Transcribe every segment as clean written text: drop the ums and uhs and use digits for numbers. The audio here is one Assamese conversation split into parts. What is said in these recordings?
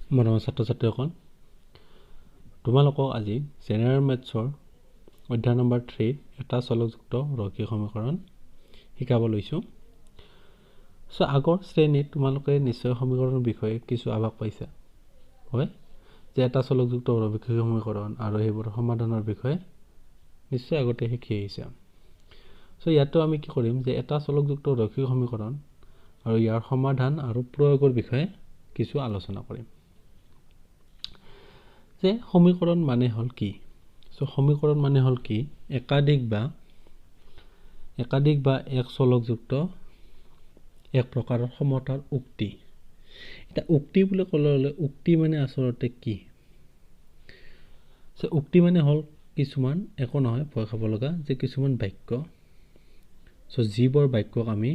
মৰমৰ ছাত্ৰ-ছাত্ৰীসকল, তোমালোকক আজি জেনেৰেল মেথছৰ অধ্যায় নম্বৰ 3 এটা চলকযুক্ত ৰৈখিক সমীকৰণ শিকাব লৈছোঁ। আগৰ শ্ৰেণীত তোমালোকে নিশ্চয় সমীকৰণৰ বিষয়ে কিছু আভাস পাইছা, হয়? যে এটা চলকযুক্ত ৰৈখিক সমীকৰণ আৰু সেইবোৰৰ সমাধানৰ বিষয়ে নিশ্চয় আগতে শিকি আহিছা। ইয়াতো আমি কি কৰিম যে এটা চলকযুক্ত ৰৈখিক সমীকৰণ আৰু ইয়াৰ সমাধান আৰু প্ৰয়োগৰ বিষয়ে কিছু আলোচনা কৰিম। যে সমীকৰণ মানে হল কি? সমীকৰণ মানে হল কি? একাধিক বা এক চলকযুক্ত এক প্ৰকাৰৰ সমতাৰ উক্তি। এটা উক্তি বুলি ক'লে উক্তি মানে আচলতে কি? উক্তি মানে হল কিছুমান একো নহয় ভয় খাব লগা যে কিছুমান বাক্য, যিবোৰ বাক্যক আমি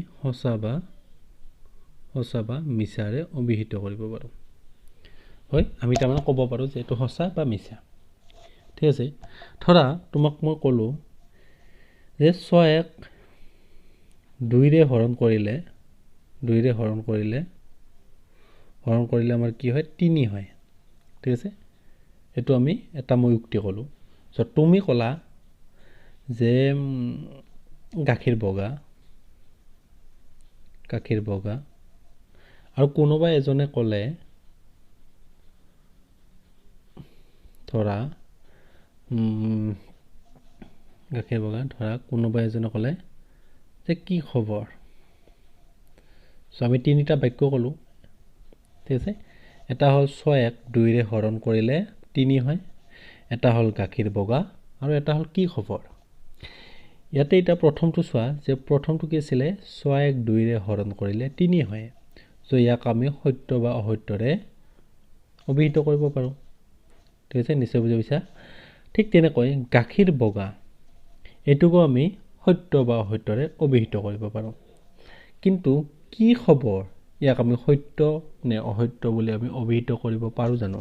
সঁচা বা মিছাৰে অভিহিত কৰিব পাৰোঁ। হয়, আমি তাৰমানে ক'ব পাৰোঁ যে এইটো সঁচা বা মিছা। ঠিক আছে, ধৰা তোমাক মই ক'লোঁ যে 6ক 2ৰে হৰণ কৰিলে আমাৰ কি হয়? 3 হয়। ঠিক আছে, এইটো আমি এটা মই উক্তি ক'লোঁ। তুমি ক'লা যে গাখীৰ বগা আৰু কোনোবা এজনে ক'লে ধৰা কোনোবা এজনে ক'লে যে কি খবৰ? আমি 3টা বাক্য ক'লোঁ। ঠিক আছে, এটা হ'ল 6ক 2ৰে হৰণ কৰিলে 3 হয়, এটা হ'ল গাখীৰ বগা আৰু এটা হ'ল কি খবৰ। ইয়াতে এতিয়া প্ৰথমটো চোৱা যে প্ৰথমটো কি আছিলে? 6ক 2ৰে হৰণ কৰিলে 3 হয়। ইয়াক আমি সত্য বা অসত্যৰে অভিহিত কৰিব পাৰোঁ। ঠিক আছে, নিশ্চয় বুজি পাইছা। ঠিক তেনেকৈ গাখীৰ বগা এইটোকো আমি সত্য বা অসত্যৰে অভিহিত কৰিব পাৰোঁ। কিন্তু কি খবৰ ইয়াক আমি সত্য নে অসত্য বুলি আমি অভিহিত কৰিব পাৰোঁ জানো?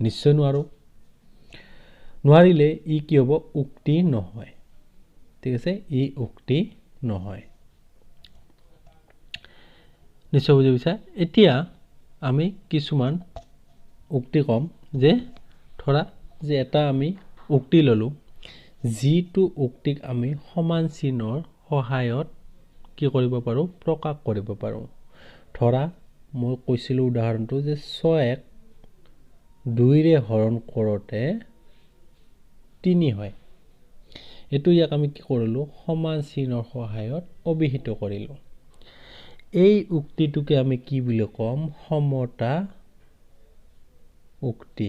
নিশ্চয় নোৱাৰোঁ। নোৱাৰিলে ই কি হ'ব? উক্তি নহয়। ঠিক আছে, ই উক্তি নহয়। নিশ্চয় বুজি পাইছা। এতিয়া আমি কিছুমান উক্তি ক'ম যে ধৰা যে এটা আমি উক্তি ল'লোঁ, যিটো উক্তিক আমি সমান চিহ্নৰ সহায়ত কি কৰিব পাৰোঁ? প্ৰকাশ কৰিব পাৰোঁ। ধৰা মই কৈছিলোঁ উদাহৰণটো যে 6ক 2ৰে হৰণ কৰোঁতে 3 হয়। ইয়াক আমি কি কৰিলোঁ? সমান চিহ্নৰ সহায়ত অভিহিত কৰিলোঁ। এই উক্তিটোকে আমি কি বুলি ক'ম? সমতা উক্তি।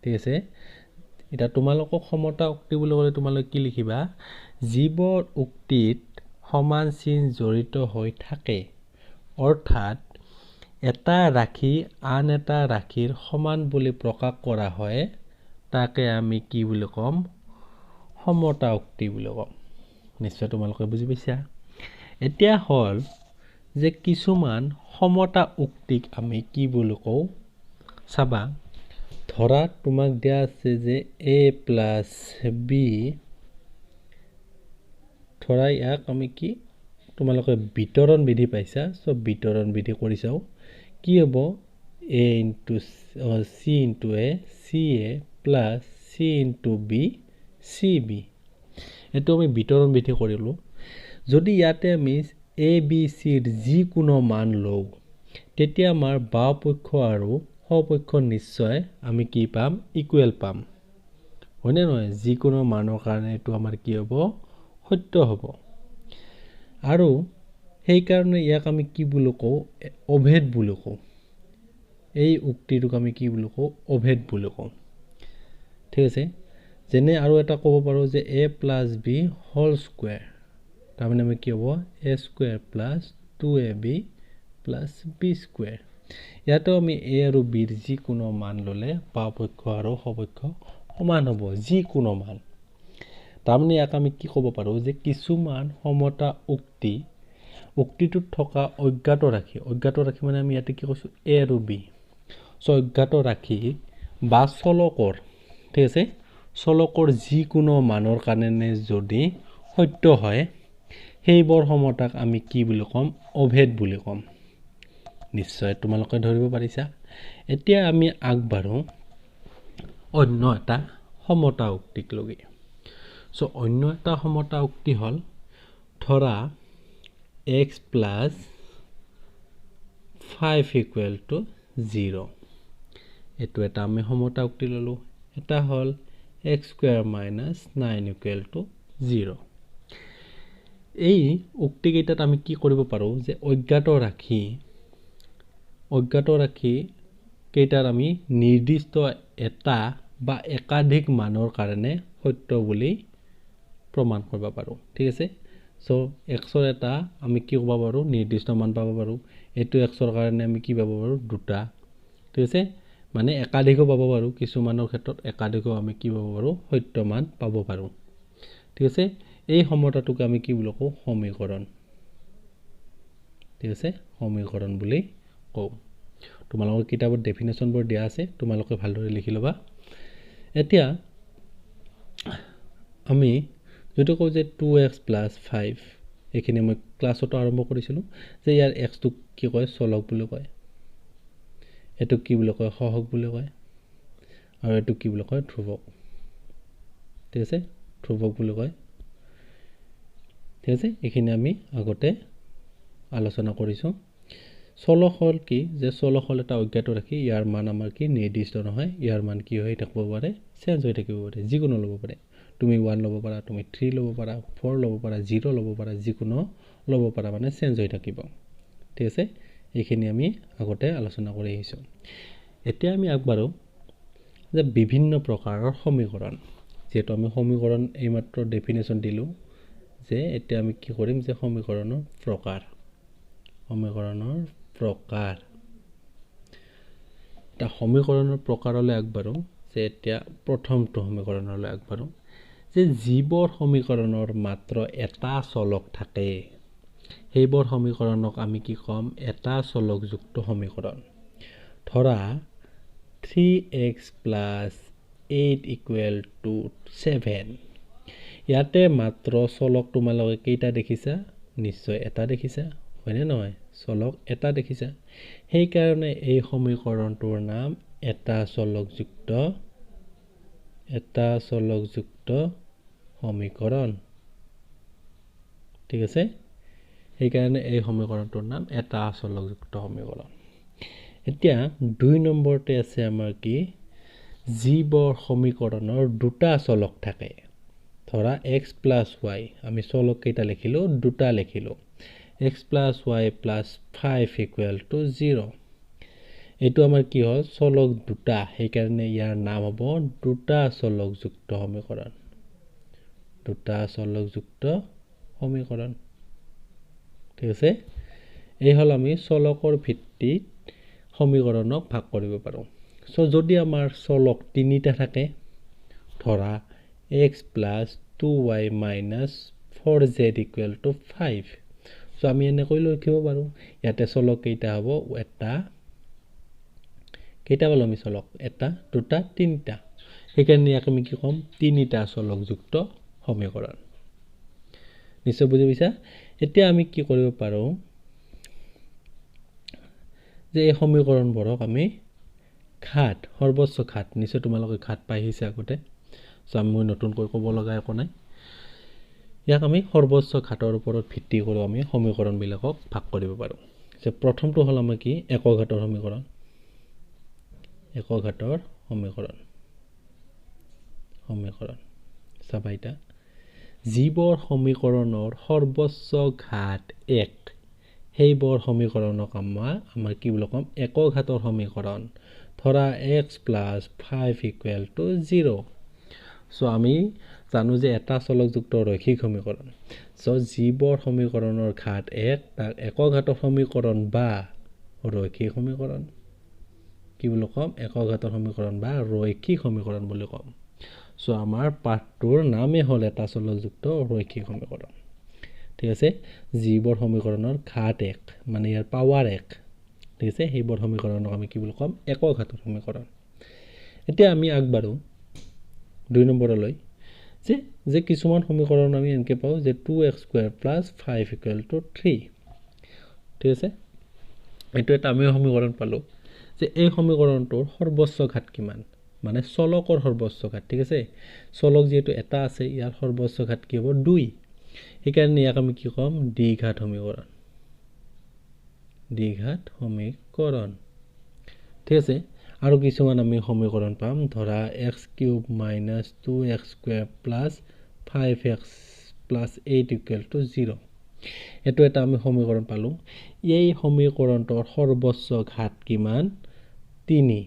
ঠিক আছে, এতিয়া তোমালোকক সমতা উক্তি বুলি ক'লে তোমালোকে কি লিখিবা? যিবোৰ উক্তিত সমান চিন জড়িত হৈ থাকে, অৰ্থাৎ এটা ৰাশি আন এটা ৰাশিৰ সমান বুলি প্ৰকাশ কৰা হয়, তাকে আমি কি বুলি ক'ম? সমতা উক্তি বুলি ক'ম। নিশ্চয় তোমালোকে বুজি পাইছা। এতিয়া হ'ল যে কিছুমান সমতা উক্তিক আমি কি বুলি কওঁ? চাবা, ধৰা তোমাক দিয়া আছে যে a + b, ধৰা ইয়াক আমি কি তোমালোকে বিতৰণ বিধি পাইছা, বিতৰণ বিধি কৰি চাওঁ। কি হ'ব? a × c × a, ca + c × b, cb। এইটো আমি বিতৰণ বিধি কৰিলোঁ। যদি ইয়াতে আমি a b c ৰ যিকোনো মান লওঁ, তেতিয়া আমাৰ বাওঁ পক্ষ আৰু সপক্ষ নিশ্চয় আমি কি পাম? ইকুৱেল পাম। হয়নে নহয়? যিকোনো মানৰ কাৰণে এইটো আমাৰ কি হ'ব? সত্য হ'ব। আৰু সেইকাৰণে ইয়াক আমি কি বুলি কওঁ? অভেদ বুলি কওঁ। এই উক্তিটোক আমি কি বুলি কওঁ? অভেদ বুলি কওঁ। ঠিক আছে, যেনে আৰু এটা ক'ব পাৰোঁ যে a + b ² তাৰমানে আমি কি হ'ব? a² + 2ab + b²। ইয়াতো আমি a আৰু b ৰ যিকোনো মান ল'লে বাওঁ পক্ষ আৰু সপক্ষ সমান হ'ব, যিকোনো মান। তাৰমানে ইয়াক আমি কি ক'ব পাৰোঁ? যে কিছুমান সমতা উক্তিটোত থকা অজ্ঞাত ৰাশি মানে আমি ইয়াতে কি কৈছোঁ? a আৰু b। অজ্ঞাত ৰাশি বা চলকৰ, ঠিক আছে, চলকৰ যিকোনো মানৰ কাৰণে যদি সত্য হয়, সেইবোৰ সমতাক আমি কি বুলি ক'ম? অভেদ বুলি ক'ম। নিশ্চয় তোমালোকে ধৰিব পাৰিছা এতিয়া আমি আগবাঢ়ো অন্য এটা সমতা উক্তিক লগি সো অন্য এটা সমতা উক্তি হল ধৰা x plus 5 equal to 0 এটো এটা আমি সমতা উক্তি ললো এটা হল x square minus 9 equal to 0 এই উক্তি কেইটাত আমি কি কৰিব পাৰো যে অজ্ঞাত ৰাখি কেইটাৰ আমি নিৰ্দিষ্ট এটা বা একাধিক মানৰ কাৰণে সত্য বুলি প্ৰমাণ কৰিব পাৰো ঠিক আছে সো x ৰ এটা আমি কি ক'ব পাৰো নিৰ্দিষ্ট মান পাব পাৰো এটো x ৰ কাৰণে আমি কি পাব পাৰো দুটা ঠিক আছে মানে একাধিকও পাব পাৰো কিছু মানৰ ক্ষেত্ৰত একাধিকও আমি কি পাব পাৰো সত্য মান পাব পাৰো ঠিক আছে এই সমতাটোক আমি কি বুলি কওঁ সমীকৰণ ঠিক আছে সমীকৰণ বুলি কওঁ তোমালোকৰ কিতাপত ডেফিনেশন বোৰ দিয়া আছে তোমালোকে ভালদৰে লিখি লবা এতিয়া আমি যেটো কওঁ যে 2x + 5 এখিনি মই ক্লাছত আৰম্ভ কৰিছিলো যে ইয়াৰ x টো কি কয় চলক বুলি কয় এটো কি বুলি কয় সহগ বুলি কয় আৰু এটো কি বুলি কয় ধ্ৰুৱক ঠিক আছে ধ্ৰুৱক বুলি কয় ঠিক আছে এখিনি আমি আগতে আলোচনা কৰিছো চলক হল কি যে চলক হল এটা অজ্ঞাত ৰাখি ইয়াৰ মান আমাৰ কি নিৰ্দিষ্ট নহয় ইয়াৰ মান কি হৈ থাকিব পাৰে চেঞ্জ হৈ থাকিব পাৰে যিকোনো লব পাৰে তুমি 1 লব পাৰা তুমি 3 লব পাৰা 4 লব পাৰা 0 লব পাৰা যিকোনো লব পাৰা মানে চেঞ্জ হৈ থাকিব ঠিক আছে এইখিনি আমি আগতে আলোচনা কৰি আহিছো এতিয়া আমি আগবাৰো যে বিভিন্ন প্ৰকাৰৰ সমীকৰণ যেটো আমি সমীকৰণ এইমাত্ৰ ডেফিনেশন দিলো যে এতিয়া আমি কি কৰিম যে সমীকৰণৰ প্ৰকাৰ তা সমীকৰণৰ প্ৰকাৰলৈ আগবাৰো যে এতিয়া প্ৰথমটো সমীকৰণলৈ আগবাৰো যে জীৱৰ সমীকৰণৰ মাত্ৰ এটা চলক থাকে হেইবৰ সমীকৰণক আমি কি কম এটা চলকযুক্ত সমীকৰণ ধৰা 3x + 8 equal to 7 ইয়াতে মাত্ৰ চলক তোমালোকে কেইটা দেখিছা নিশ্চয় এটা দেখিছা হয়নে নহয় চলক এটা দেখিছা সেই কাৰণে এই সমীকৰণটোৰ নাম এটা চলকযুক্ত সমীকৰণ ঠিক আছে সেই কাৰণে এই সমীকৰণটোৰ নাম এটা চলকযুক্ত সমীকৰণ এতিয়া 2 নম্বৰতে আছে আমাৰ কি জীৱৰ সমীকৰণৰ দুটা চলক থাকে ধৰা x + y আমি চলক কেইটা লিখিলো দুটা লিখিলো x + y + 5 equal to 0 এটো আমাৰ কি হয় চলক দুটা সেই কাৰণে ইয়াৰ নাম হ'ব দুটা চলকযুক্ত সমীকৰণ ঠিক আছে এই হল আমি চলকৰ ভিত্তিত সমীকৰণক ভাগ কৰিব পাৰো সো যদি আমাৰ চলক তিনিটা থাকে ধৰা x + 2y - 4z equal to 5 so আমি এনে কই লিখিব পাৰো ইয়াতে চলক কেইটা হ'ব এটা কেইটা বল আমি চলক এটা দুটা তিনটা সেইকাৰণে আমি কি কম তিনিটা চলকযুক্ত সমীকৰণ নিশ্চয় বুজি পাইছা এতিয়া আমি কি কৰিব পাৰো যে এই সমীকৰণবোৰক আমি ঘাত সৰ্বোচ্চ ঘাত নিশ্চয় তোমালোকে ঘাত পাইছা আগতে সো আমি নতুনকৈ ক'ব লগা একো নাই ইয়াক আমি সৰ্বোচ্চ ঘাতৰ ওপৰত ভিত্তি কৰি আমি সমীকৰণ বিলাকক ভাগ কৰিব পাৰো যে প্ৰথমটো হল আমাৰ কি একক ঘাতৰ সমীকৰণ সাবাইটা জীৱৰ সমীকৰণৰ সৰ্বোচ্চ ঘাত 1 হেইবৰ সমীকৰণক আমাৰ কি বুলি কম একক ঘাতৰ সমীকৰণ ধৰা x + 5 equal to 0 সো আমি জানো যে এটা চলকযুক্ত ৰৈখিক সমীকৰণ সো জীৱৰ সমীকৰণৰ ঘাত 1 তাক একক ঘাতৰ সমীকৰণ বা ৰৈখিক সমীকৰণ কি বুলি কম একক ঘাতৰ সমীকৰণ বা ৰৈখিক সমীকৰণ বুলি কম সো আমাৰ পাঠটোৰ নামে হল এটা চলকযুক্ত ৰৈখিক সমীকৰণ ঠিক আছে জীৱৰ সমীকৰণৰ ঘাত 1 মানে ইয়াৰ পাৱাৰ 1 ঠিক আছে হেইবৰ সমীকৰণক আমি কি বুলি কম একক ঘাতৰ সমীকৰণ এতিয়া আমি আগবাৰো 2 নম্বৰলৈ যে কিছুমান সমীকৰণ আমি এনেকে পাও যে 2x² + 5 equal to 3 ঠিক আছে এইটো এটা আমি সমীকৰণ পালোঁ যে এই সমীকৰণটোৰ সৰ্বোচ্চ ঘাত কিমান মানে চলকৰ সৰ্বোচ্চ ঘাত ঠিক আছে চলক যেহেতু এটা আছে ইয়াৰ সৰ্বোচ্চ ঘাত কি হ'ব 2 সেইকাৰণে ইয়াক আমি কি ক'ম দ্বিঘাত সমীকৰণ ঠিক আছে আৰু কিছুমান আমি সমীকৰণ পাম ধৰা x³ - 2x² + 5x + 8 = 0 এটো এটা আমি সমীকৰণ পালো এই সমীকৰণটোৰ সৰ্বোচ্চ ঘাত কিমান 3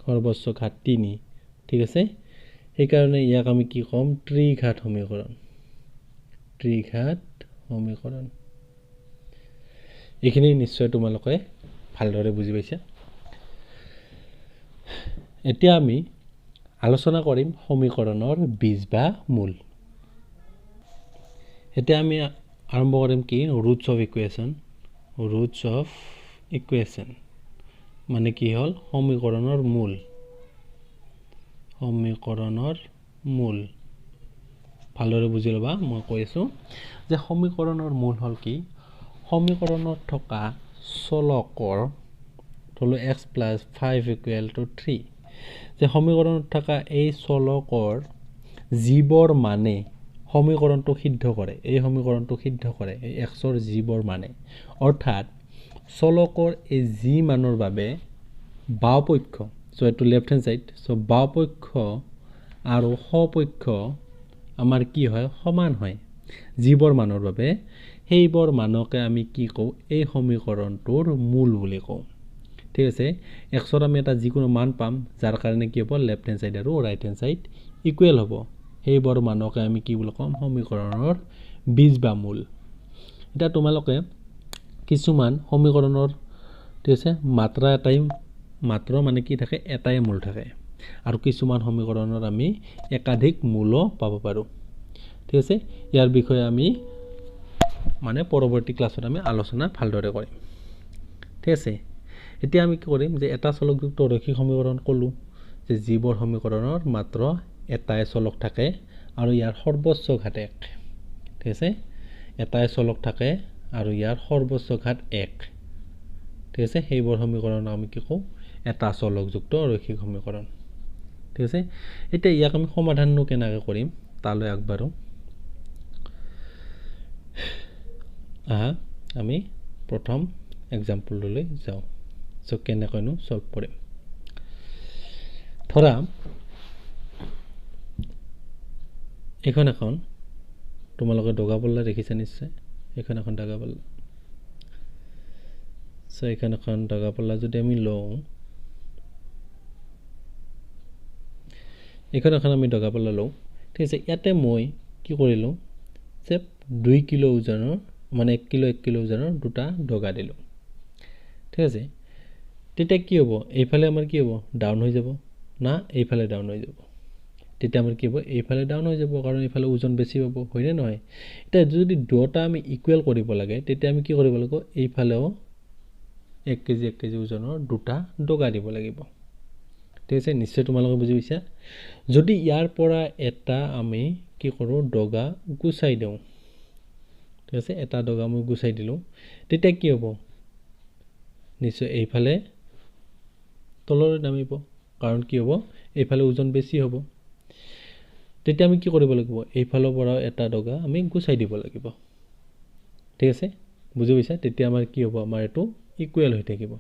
সৰ্বোচ্চ ঘাত 3 ঠিক আছে এই কাৰণে ইয়াক আমি কি ক'ম ত্ৰিঘাত সমীকৰণ এইখিনি নিশ্চয় তোমালোকে ভালদৰে বুজি পাইছা এতিয়া আমি আলোচনা কৰিম সমীকৰণৰ বীজ বা মূল এতিয়া আমি আৰম্ভ কৰিম কি ৰুটস অফ ইকুৱেশ্যন মানে কি হল সমীকৰণৰ মূল ভালদৰে বুজি লবা মই কৈ আছো যে সমীকৰণৰ মূল হল কি সমীকৰণত থকা চলকৰ ধলো x + 5 = 3 যে সমীকৰণত থকা এই চলকৰ জীৱৰ মানে সমীকৰণটো সিদ্ধ কৰে এই x ৰ জীৱৰ মানে অৰ্থাৎ চলকৰ এই জি মানৰ বাবে বাওপক্ষ সো এটো লেফট হ্যান্ড সাইড সো বাওপক্ষ আৰু সপক্ষ আমাৰ কি হয় সমান হয় জীৱৰ মানৰ বাবে সেইবৰ মানকে আমি কি কও এই সমীকৰণটোৰ মূল বুলি কও ঠিক আছে x ৰ আমি এটা যিকোনো মান পাম যাৰ কাৰণে কি হ'ব লেফট হ্যান্ড সাইড আৰু ৰাইট হ্যান্ড সাইড ইকুৱেল হ'ব সেইবৰ মানকে আমি কি বুলি কম সমীকৰণৰ বীজ বা মূল এটা তোমালোকে কিছুমান সমীকৰণৰ ঠিক আছে মাত্ৰ মানে কি থাকে এটাই মূল থাকে আৰু কিছুমান সমীকৰণৰ আমি একাধিক মূল পাব পাৰো ঠিক আছে ইয়াৰ বিষয়ে আমি মানে পৰৱৰ্তী ক্লাছত আমি আলোচনা ভালদৰে কৰিম ঠিক আছে এতিয়া আমি কি কৰিম যে এটা চলকযুক্ত ৰৈখিক সমীকৰণ কলো যে জীৱৰ সমীকৰণৰ মাত্ৰ এটাই চলক থাকে আৰু ইয়াৰ সৰ্বোচ্চ ঘাত 1 ঠিক আছে এটাই চলক থাকে আৰু ইয়াৰ সৰ্বোচ্চ ঘাত 1 ঠিক আছে সেইবোৰ সমীকৰণ আমি কি কও এটা চলকযুক্ত ৰৈখিক সমীকৰণ ঠিক আছে এতিয়া ইয়াক আমি সমাধাননো কেনেকৈ কৰিম তালৈ আগবাঢ়ো আমি প্ৰথম এক্সাম্পললৈ যাও সো কেনেকৈনো সলভ কৰিম ধৰা এখন তোমালোকে দগাপল্লা দেখিছা নিশ্চয় এখন দগাপল্লা সো এখন দগাপল্লা যদি আমি লওঁ এখন আমি দগাপল্লা লওঁ ঠিক আছে ইয়াতে মই কি কৰিলো যে 2 কিলো ওজনৰ মানে 1 কিলো ওজনৰ দুটা দগা দিলো ঠিক আছে তেতিয়া কি হ'ব এইফালে আমাৰ কি হ'ব ডাউন হৈ যাব না এইফালে ডাউন হৈ যাব তেতিয়া আমাৰ কি হ'ব এইফালে ডাউন হৈ যাব কাৰণ এইফালে ওজন বেছি হ'ব হয়নে নহয় এটা যদি দুটা আমি ইকুৱেল কৰিব লাগে তেতিয়া আমি কি কৰিব লাগিব এইফালেও 1 কেজি ওজনৰ দুটা দগা দিব লাগিব ঠিক আছে নিশ্চয় তোমালোকে বুজি পাইছা যদি ইয়াৰ পৰা এটা আমি কি কৰো দগা গুছাই দিওঁ ঠিক আছে এটা দগা মই গুছাই দিলো তেতিয়া কি হ'ব নিশ্চয় এইফালে তললৈ নামিব কাৰণ কি হ'ব এইফালে ওজন বেছি হ'ব তেতিয়া আমি কি কৰিব লাগিব এইফালৰ পৰা এটা দগা আমি গুছাই দিব লাগিব ঠিক আছে বুজি পাইছা তেতিয়া আমাৰ কি হ'ব আমাৰ এটো ইকুৱেল হৈ থাকিব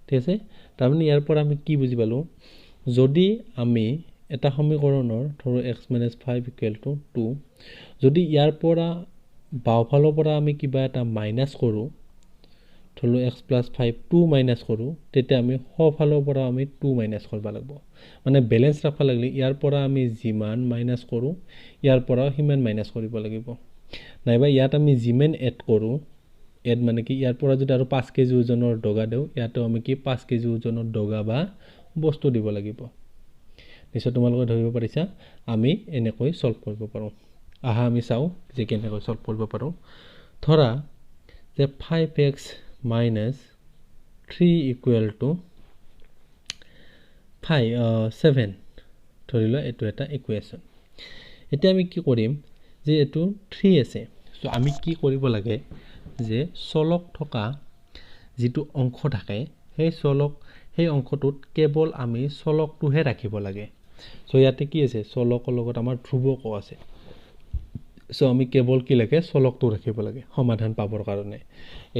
ঠিক আছে তাৰমানে ইয়াৰ পৰা আমি কি বুজি পালো যদি আমি এটা সমীকৰণৰ ধৰো x - 5 = 2 যদি ইয়াৰ পৰা বাওফালৰ পৰা আমি কিবা এটা মাইনাস কৰো ধৰো x + 5 2 মাইনাস কৰো তেতিয়া আমি সফালৰ পৰা আমি 2 মাইনাস কৰিব লাগিব মানে ব্যালেন্স ৰাখবা লাগিলে ইয়াৰ পৰা আমি যিমান মাইনাস কৰো ইয়াৰ পৰা হিমান মাইনাস কৰিব লাগিব নাইবা ইয়াত আমি যিমান এড কৰো এড মানে কি ইয়াৰ পৰা যদি আৰু 5 কেজি ওজনৰ দগা দেও ইয়াতো আমি কি 5 কেজি ওজনৰ দগা বা বস্তু দিব লাগিব নিশ্চয় তোমালোকে ধৰিব পাৰিছা আমি এনেকৈ সলভ কৰিব পাৰো আমি চাও যে কেনেকৈ সলভ কৰিব পাৰো ধৰা যে 5x - 3 = 7 ধৰিলো এটো এটা ইকুৱেশ্যন এতিয়া আমি কি কৰিম যে এটো 3 আছে সো আমি কি কৰিব লাগে যে চলক থকা যিটো অংশ থাকে সেই অংশটোত কেৱল আমি চলকটোহে ৰাখিব লাগে সো ইয়াতে কি আছে চলকৰ লগত আমাৰ ধ্ৰুৱক আছে সো আমি কেৱল কি লাগে চলকটো ৰাখিব লাগে সমাধান পাবৰ কাৰণে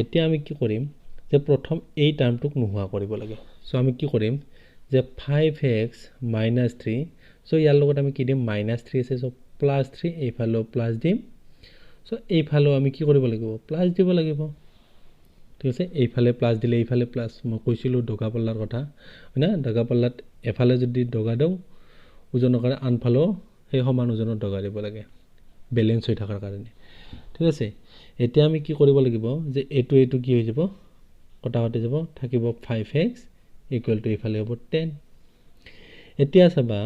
এতিয়া আমি কি কৰিম যে প্ৰথম এই টাৰ্মটোক নোহোৱা কৰিব লাগে সো আমি কি কৰিম যে 5x - 3 সো ইয়াৰ লগত আমি কি দিম -3 আছে সো +3 এইফালেও প্লাস দিম সো এইফালেও আমি কি কৰিব লাগিব প্লাস দিব লাগিব ঠিক আছে এইফালে প্লাস দিলে এইফালে প্লাস মই কৈছিলোঁ ডগা পাল্লাৰ কথা হয় না ডগা পাল্লাত এফালে যদি ডগা দিওঁ ওজনৰ কাৰণে আনফালেও সেই সমান ওজনৰ ডগা দিব লাগে বেলেন্স হৈ থকাৰ কাৰণে ঠিক আছে এতিয়া আমি কি কৰিব লাগিব যে এইটো কি হৈ যাব কটা কাটি যাব থাকিব 5x = এইফালে হ'ব 10 এতিয়া চাবা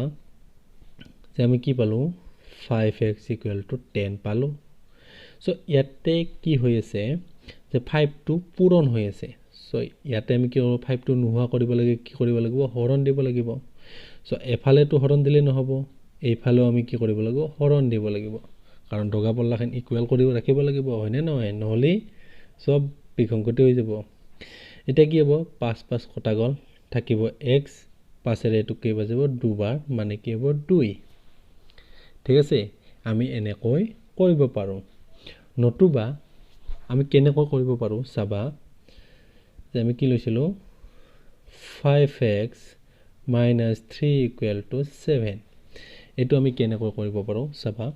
যে আমি কি পালো 5x = 10 পালো সো ইয়াতে কি হৈ আছে যে 5 টো পূৰণ হৈ আছে সো ইয়াতে আমি কি কৰিব 5 টো নোহোৱা কৰিব লাগে কি কৰিব লাগিব হৰণ দিব লাগিব সো এফালে তো হৰণ দিলে নহব এইফালেও আমি কি কৰিব লাগিব হৰণ দিব লাগিব কাৰণ ডগা পল্লাখন ইকুৱেল কৰি ৰাখিব লাগিব হয়নে নহয় নহলে সব বিসংগতি হৈ যাব এটা কি হ'ব 5 5 কটা গল থাকিব x 5 এৰে এটো কি বাজিব দুবাৰ মানে কি হ'ব 2 ঠিক আছে আমি এনেকৈ কৰিব পাৰো নতুবা আমি কেনেকৈ কৰিব পাৰো চাবা যে আমি কি লৈছিলো 5x - 3 = 7 এটো আমি কেনেকৈ কৰিব পাৰো চাবা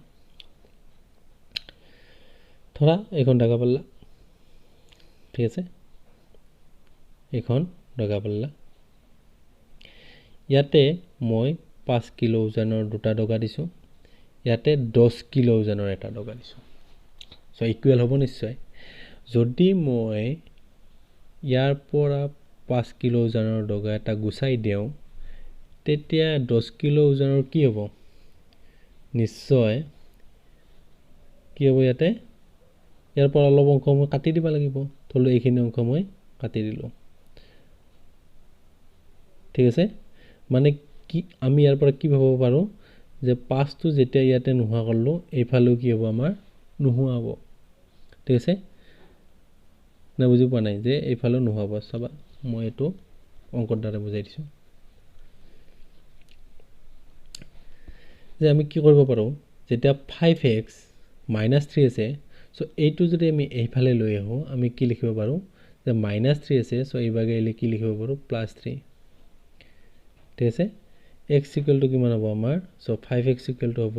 ধৰা এখন ডগা পাল্লা ঠিক আছে এখন ডগা পাল্লা ইয়াতে মই 5 কিলো ওজনৰ দুটা ডগা দিছো ইয়াতে 10 কিলো ওজনৰ এটা ডগা দিছো সো ইকুৱেল হ'ব নিশ্চয় যদি মই ইয়াৰ পৰা 5 কিলো ওজনৰ ডগা এটা গুছাই দিওঁ তেতিয়া 10 কিলো ওজনৰ কি হ'ব নিশ্চয় কি হ'ব ইয়াতে ইয়াৰ পৰা অলপ অংশ মই কাটি দিব লাগিব তলো এইখিনি অংশ মই কাটি দিলো ঠিক আছে মানে কি আমি ইয়াৰ পৰা কি ভাবব পাৰো যে 5 টো যেতিয়া ইয়াতে নোহোৱা কৰলো এইফালেও কি হ'ব আমাৰ নোহোৱা হ'ব ঠিক আছে না বুজি পোৱা নাই যে এইফালেও নোহোৱা হ'ব চাবা মই এটো অংকৰ দ্বাৰা বুজাই দিছো যে আমি কি কৰিব পাৰো যেতিয়া 5x - 3 আছে সো এইটো যদি আমি এইফালে লৈ আহো আমি কি লিখিব পাৰো যে -3 আছে সো এইভাগে এলি কি লিখিব পাৰো +3 ঠিক আছে x = কিমান হ'ব আমাৰ সো 5x = হ'ব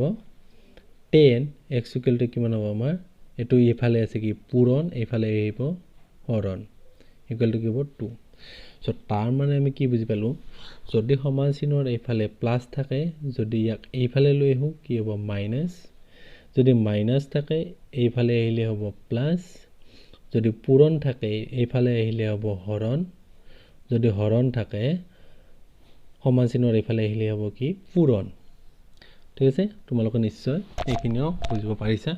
10 x = কিমান হ'ব আমাৰ এটো এইফালে আছে কি পূৰণ এইফালে আহিব হৰণ = কি হ'ব 2 সো তাৰ মানে আমি কি বুজি পালো যদি সমান চিহ্নৰ এইফালে প্লাস থাকে যদি ইয়াক এইফালে লৈ আহো কি হ'ব মাইনাস যদি মাইনাস থাকে এইফালে আহিলে হ'ব প্লাস যদি পূৰণ থাকে এইফালে আহিলে হ'ব হৰণ যদি হৰণ থাকে সমান চিহ্নৰ এইফালে আহিলে হ'ব কি পূৰণ ঠিক আছে তোমালোকে নিশ্চয় এইখিনিও বুজিব পাৰিছা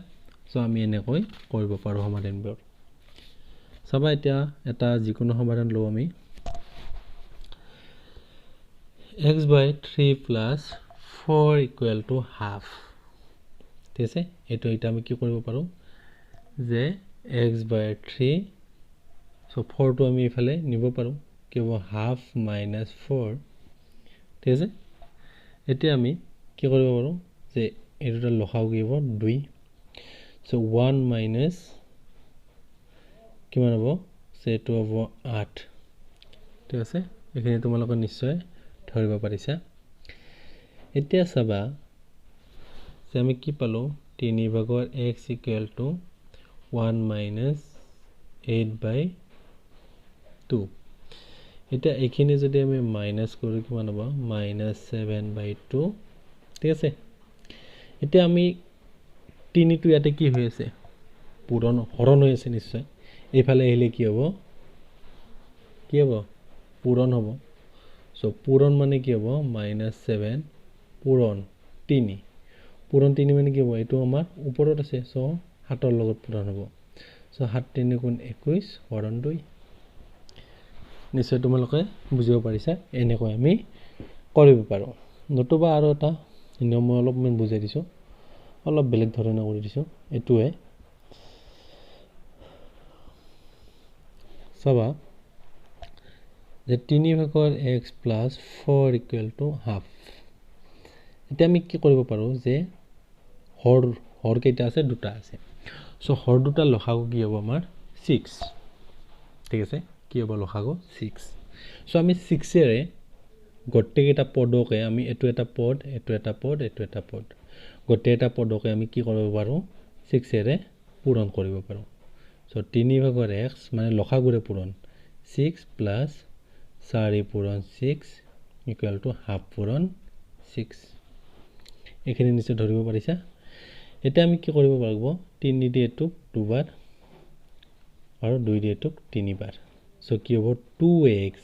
সো আমি এনেকৈ কৰিব পাৰো সমাধানবোৰ চাবা এতিয়া এটা যিকোনো সমাধান লও আমি x/3 + 4 = ½ ঠিক আছে এটো এটা আমি কি কৰিব পাৰো যে x/3 সো 4 টো আমি ইফালে নিব পাৰো কি হ'ব ½ - 4 ঠিক আছে এতিয়া আমি কি কৰিব পাৰো যে এটোটা লখাও কি হ'ব 2 সো 1 মাইনাস কিমান হ'ব সেটো হ'ব 8 ঠিক আছে এখানে তোমালোকে নিশ্চয় ধৰিব পাৰিছা এতিয়া চাবা যে আমি কি পালো 3 ভাগৰ x = 1 - 8/2 এটা এখানে যদি আমি মাইনাস কৰো কিমান হ'ব -7/2 ঠিক আছে এতিয়া আমি 3 টো ইয়াতে কি হৈ আছে পূৰণ হৰণ হৈ আছে নিশ্চয় এইফালে আহিলে কি হ'ব পূৰণ হ'ব সো পূৰণ মানে কি হ'ব -7 পূৰণ 3 পূৰণ 3 মানে কি হ'ব এটো আমাৰ ওপৰত আছে সো 7 ৰ লগত পূৰণ হ'ব সো 7 × 3 = 21 হৰণ 2 নিশ্চয় তোমালোকে বুজিব পাৰিছা এনেকৈ আমি কৰিব পাৰো নতুবা আৰু এটা নিয়ম মই অলপমান বুজাই দিছো অলপ বেলেগ ধৰণে কৰি দিছো এটোৱে চাবা যে 3 ভাগৰ x plus 4 equal to half. এতিয়া আমি কি কৰিব পাৰোঁ যে হৰ কেইটা আছে, দুটা আছে। চ' হৰ দুটা লসাগু কি হ'ব আমাৰ 6, ঠিক আছে। কি হ'ব লসাগু 6। চ' আমি 6এৰে গোটেইকেইটা পদকে আমি এইটো এটা পদ, এইটো এটা পদ, এইটো এটা পদ, গোটেই এটা পদকে আমি কি কৰিব পাৰোঁ 6এৰে পূৰণ কৰিব পাৰোঁ। চ' 3 ভাগৰ x মানে লসাগুৰে পূৰণ 6 প্লাছ 4 পূৰণ 6 ইকুৱেল টু হাফ পূৰণ 6। এইখিনি নিশ্চয় ধৰিব পাৰিছা। এতিয়া আমি কি কৰিব পাৰিব 3 দি এইটোক দুবাৰ আৰু 2 দি এইটোক তিনিবাৰ। চ' কি হ'ব 2x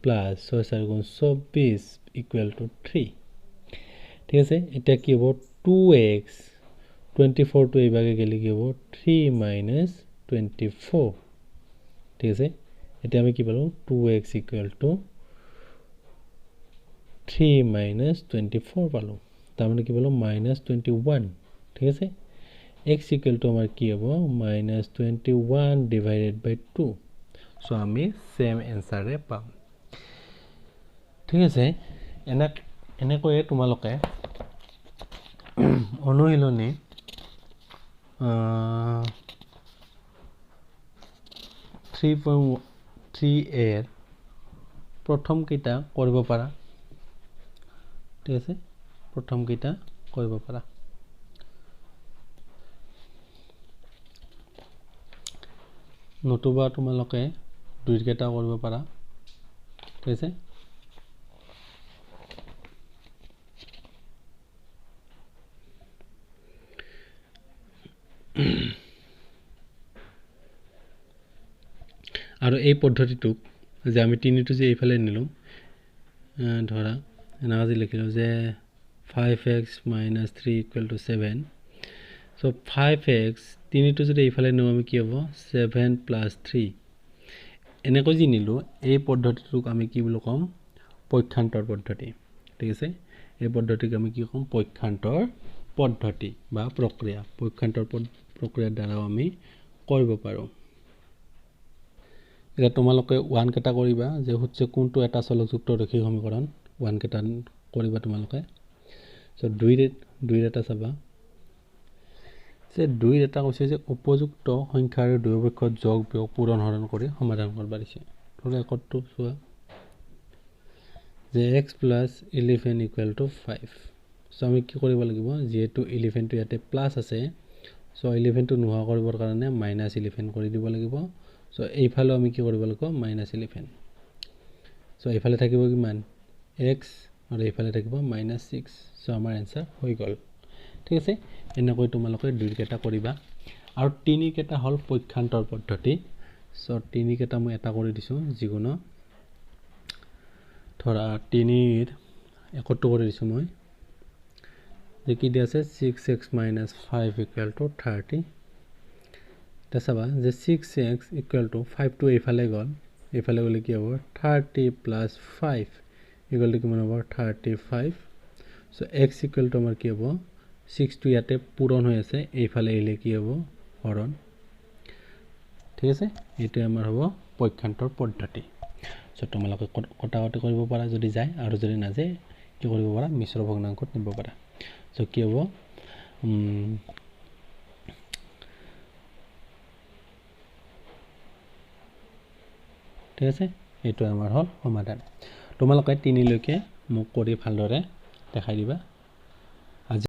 প্লাছ 6 4 গুণ 24 ইকুৱেল টু 3, ঠিক আছে। এতিয়া কি হ'ব 2x 24টো এইভাগে গেলে কি হ'ব 3 মাইনাছ 24, ঠিক আছে। এতিয়া আমি কি পালোঁ 2x ইকুৱেল টু 3 মাইনাছ 24 পালোঁ, তাৰমানে কি পালোঁ মাইনাছ 21, ঠিক আছে। x ইকুৱেল টু আমাৰ কি হ'ব মাইনাছ 21 ডিভাইডেড বাই 2। চ' আমি ছেম এনচাৰে পাম, ঠিক আছে। এনেকৈয়ে তোমালোকে অনুশীলনী 3.3 প্ৰথমকেইটা কৰিব পাৰা, ঠিক আছে। প্ৰথমকেইটা কৰিব পাৰা। নতুবা তোমালোকে 2কেইটা কৰিব পাৰা, ঠিক আছে। আৰু এই পদ্ধতিটোক যে আমি 3টো যে এইফালে নিলোঁ, ধৰা এনেকৈ যে লিখিলোঁ যে 5x minus 3 equal to 7। So' 5x 3টো যদি এইফালে নিওঁ আমি কি হ'ব 7 প্লাছ 3। এনেকৈ যি নিলোঁ এই পদ্ধতিটোক আমি কি বুলি ক'ম পক্ষান্তৰ পদ্ধতি, ঠিক আছে। এই পদ্ধতিক আমি কি ক'ম পক্ষান্তৰ পদ্ধতি বা প্ৰক্ৰিয়া। পক্ষান্তৰ প্ৰক্ৰিয়াৰ দ্বাৰাও আমি কৰিব পাৰোঁ। এতিয়া তোমালোকে 1 কেইটা কৰিবা যে হচ্ছে কোনটো এটা চলকযুক্ত ৰৈখিক সমীকৰণ 1 কেইটা কৰিবা তোমালোকে। চ' 2 এটা চাবা যে 2 এটা কৈছে যে উপযুক্ত সংখ্যাৰ দুয়োপক্ষৰ যোগ বিয়োগ পূৰণ হৰণ কৰি সমাধান কৰিব দিছে। ধৰা একটো চোৱা যে x প্লাছ 11 ইকুৱেল টু 5। চ' আমি কি কৰিব লাগিব যিহেতু 11টো ইয়াতে প্লাছ আছে, চ' 11টো নোহোৱা কৰিবৰ কাৰণে মাইনাছ 11 কৰি দিব লাগিব। চ' এইফালেও আমি কি কৰিব লাগিব মাইনাছ 11। চ' এইফালে থাকিব কিমান x আৰু এইফালে থাকিব মাইনাছ 6। চ' আমাৰ এনচাৰ হৈ গ'ল, ঠিক আছে। এনেকৈ তোমালোকে 2 কেইটা কৰিবা। আৰু 3 কেইটা হ'ল পক্ষান্তৰ পদ্ধতি। চ' 3 কেইটা মই এটা কৰি দিছোঁ, যিকোনো ধৰা 3ৰ একটো কৰি দিছোঁ মই, যে কি দিয়া আছে 6x মাইনাছ 5 ইকুৱেল টু 30। এতিয়া চাবা যে 6x ইকুৱেল টু 5টো এইফালে গ'ল, এইফালে গ'লে কি হ'ব 30 প্লাছ 5 ইকুৱেল টু কিমান হ'ব 35। চ' x ইকুৱেল টু আমাৰ কি হ'ব 6টো ইয়াতে পূৰণ হৈ আছে, এইফালে আহিলে কি হ'ব হৰণ, ঠিক আছে। এইটোৱে আমাৰ হ'ব পক্ষান্তৰ পদ্ধতি। চ' তোমালোকে কটাকটি কৰিব পাৰা যদি যায়, আৰু যদি নাযায় কি কৰিব পাৰা মিশ্ৰ ভগ্নাংশত নিব পাৰা। চ' কি হ'ব ঠিক আছে। এইটো আমাৰ হ'ল সমাধান। তোমালোকে 3লৈকে মোক কৰি ভালদৰে দেখাই দিবা।